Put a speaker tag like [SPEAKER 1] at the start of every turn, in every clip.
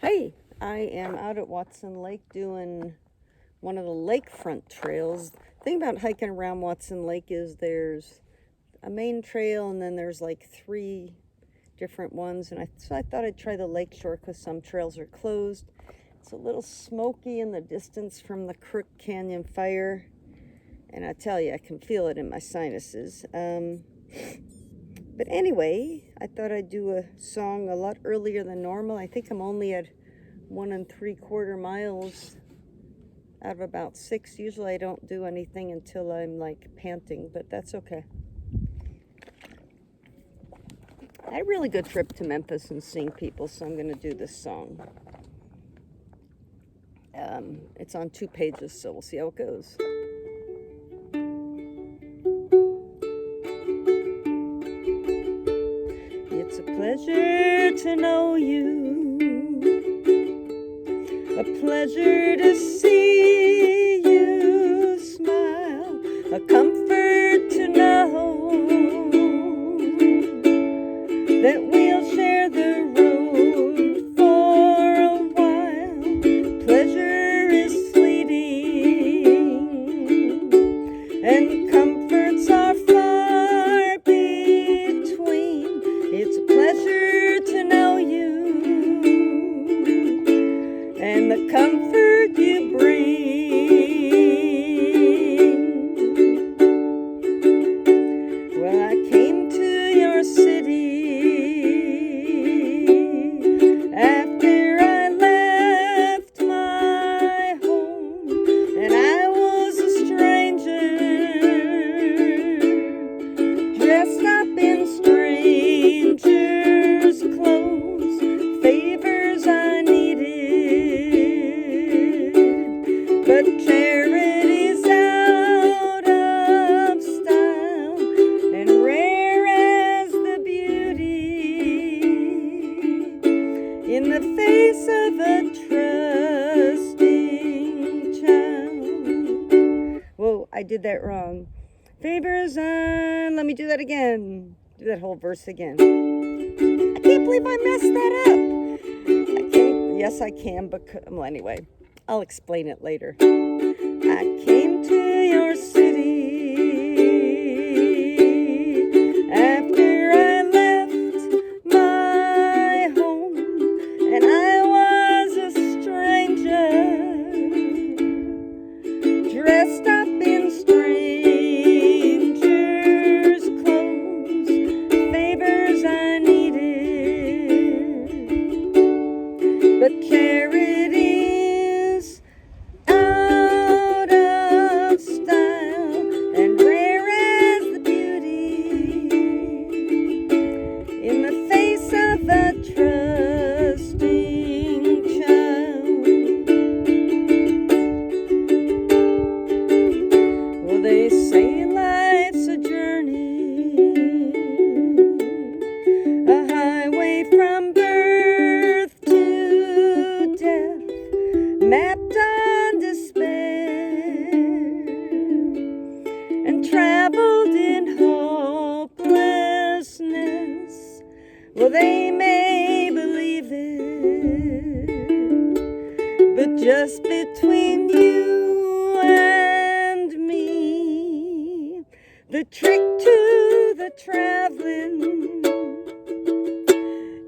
[SPEAKER 1] Hey, I am out at Watson Lake doing one of the lakefront trails. The thing about hiking around Watson Lake is there's a main trail and then there's like three different ones. So I thought I'd try the Lakeshore because some trails are closed. It's a little smoky in the distance from the Crook Canyon fire. And I tell you, I can feel it in my sinuses. But anyway, I thought I'd do a song a lot earlier than normal. I think I'm only at 1 3/4 miles out of about 6. Usually I don't do anything until I'm like panting, but that's okay. I had a really good trip to Memphis and seeing people, so I'm going to do this song. It's on 2 pages, so we'll see how it goes. It's a pleasure to know you, a pleasure to see you smile, a comfort to know that we'll share the road for a while. Pleasure is fleeting and comforts are far between. It's a pleasure to know you and the comfort you bring. Well, I came to your city after I left my home, and I was a stranger, dressed up in stranger's clothes, favors I needed, but charity's out of style and rare as the beauty in the face of a trusting child. Whoa, I did that wrong. Favors on, let me do that again. Do that whole verse again. I can't believe I messed that up. I can't, yes, I can, but well, anyway, I'll explain it later. I came to your city after I left my home, and I was a stranger, dressed up in stranger's clothes, favors I needed, but charity's out of style and rare as the beauty in the face of a trusting child. Well, they say life's a journey, a highway from birth to death, mapped on despair, and traveled in hopelessness. Well, they may believe it, but just between you and me, the trick to the traveling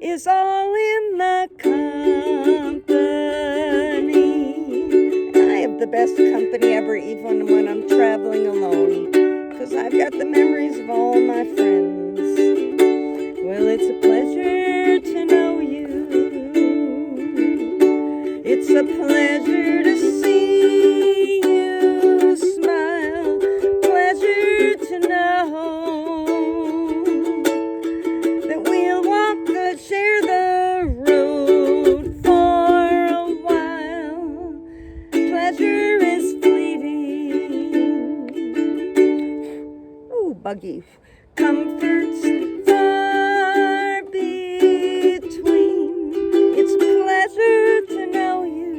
[SPEAKER 1] is all in the company. I have the best company ever, even when I'm traveling alone, because I've got the memories of all my friends. Well, it's a pleasure to know you. It's a pleasure to see you smile. Pleasure to know that we'll share the road for a while. Pleasure is fleeting. Ooh, buggy. Comforts far between. It's a pleasure to know you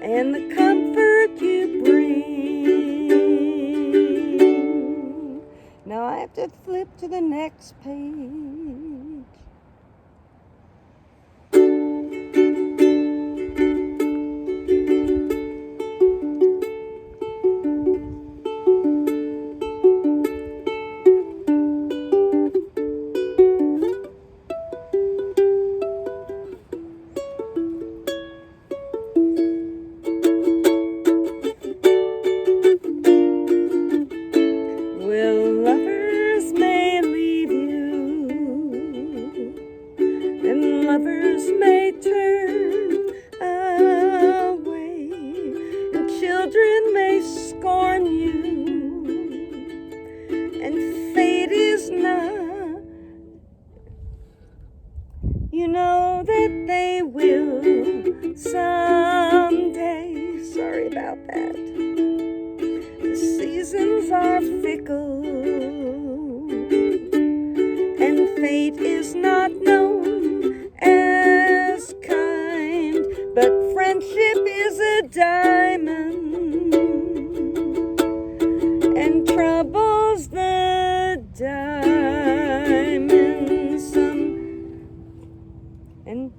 [SPEAKER 1] and the comfort you bring. Now I have to flip to the next page. lovers may turn away, and children may scorn you, and fate is not, you know that they will someday. Sorry about that. The seasons are fickle, and fate is not known as kind, but friendship is a diamond, and trouble's the diamond. And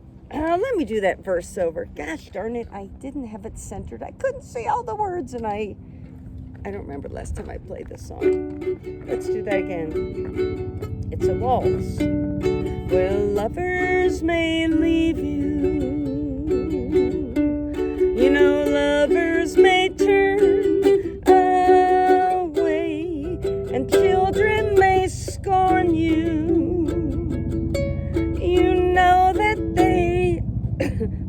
[SPEAKER 1] let me do that verse over. Gosh darn it, I didn't have it centered. I couldn't see all the words, and I don't remember the last time I played this song. Let's do that again. It's a waltz. Well, lovers may leave you. You know, lovers may turn away, and children may scorn you. You know that they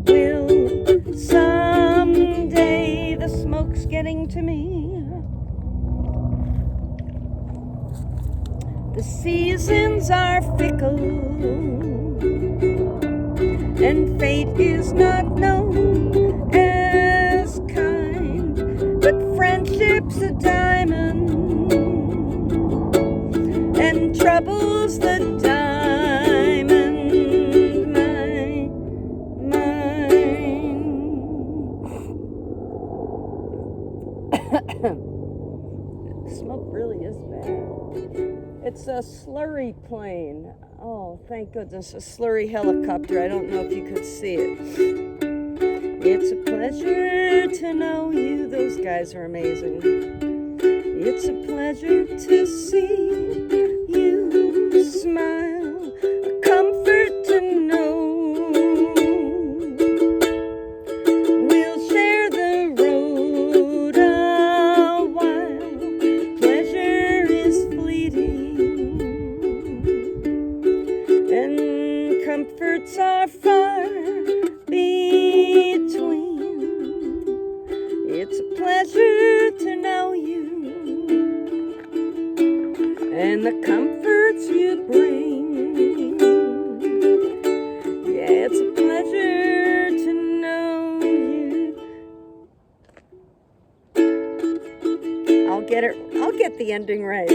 [SPEAKER 1] will someday. The smoke's getting to me. The seasons are fickle, and fate is not known as kind, but friendship's a diamond, and trouble's the diamond mine. Smoke really is bad. It's a slurry plane. Oh, thank goodness, a slurry helicopter. I don't know if you could see it. It's a pleasure to know you. Those guys are amazing. It's a pleasure to see you smile. A comfort to know we'll share the road a while. Pleasure is fleeting, and comforts are far between. It's a pleasure to know you, and the comforts you bring. Yeah, it's a pleasure to know you. I'll get the ending right.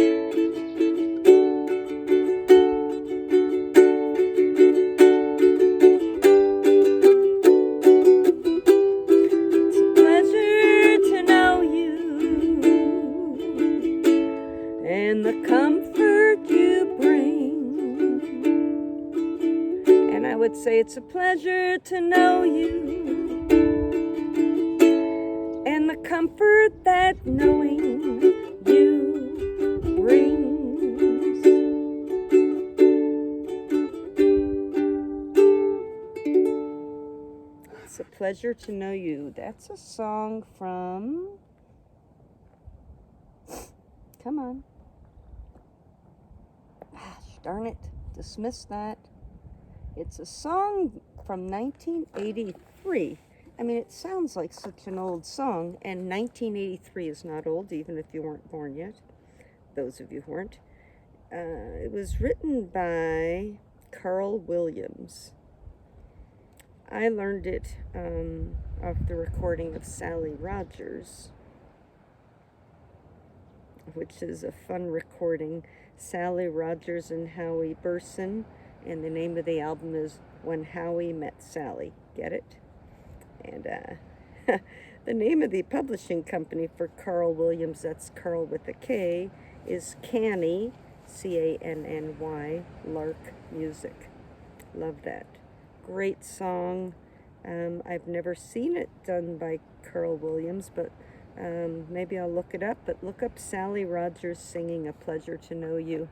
[SPEAKER 1] And the comfort you bring. And I would say it's a pleasure to know you, and the comfort that knowing you brings. It's a pleasure to know you. That's a song from... Come on. Gosh, darn it. Dismiss that. It's a song from 1983. I mean, it sounds like such an old song, and 1983 is not old, even if you weren't born yet. Those of you who weren't. It was written by Carl Williams. I learned it off the recording of Sally Rogers, which is a fun recording. Sally Rogers and Howie Burson, and the name of the album is When Howie Met Sally. Get it? And the name of the publishing company for Carl Williams, that's Carl with a K, is Canny, C-A-N-N-Y, Lark Music. Love that. Great song. I've never seen it done by Carl Williams, but maybe I'll look it up. But look up Sally Rogers singing A Pleasure to Know You.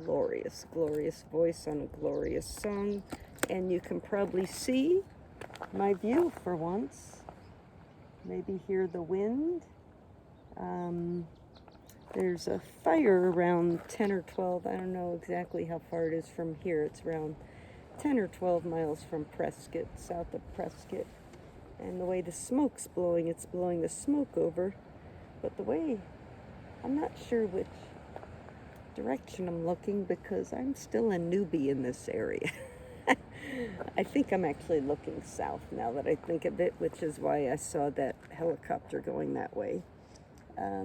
[SPEAKER 1] Glorious, glorious voice on a glorious song. And you can probably see my view for once. Maybe hear the wind. There's a fire around 10 or 12. I don't know exactly how far it is from here. It's around 10 or 12 miles from Prescott, south of Prescott. And the way the smoke's blowing, it's blowing the smoke over. But the way, I'm not sure which direction I'm looking because I'm still a newbie in this area. I think I'm actually looking south now that I think of it, which is why I saw that helicopter going that way. I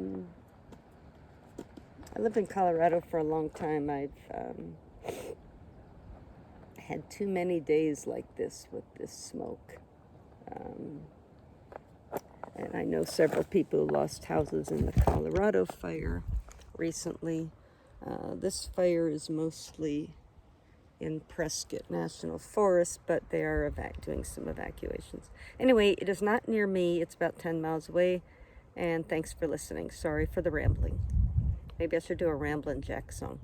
[SPEAKER 1] lived in Colorado for a long time. I've had too many days like this with this smoke. And I know several people who lost houses in the Colorado fire recently. This fire is mostly in Prescott National Forest, but they are doing some evacuations. Anyway, it is not near me. It's about 10 miles away. And thanks for listening. Sorry for the rambling. Maybe I should do a Ramblin' Jack song.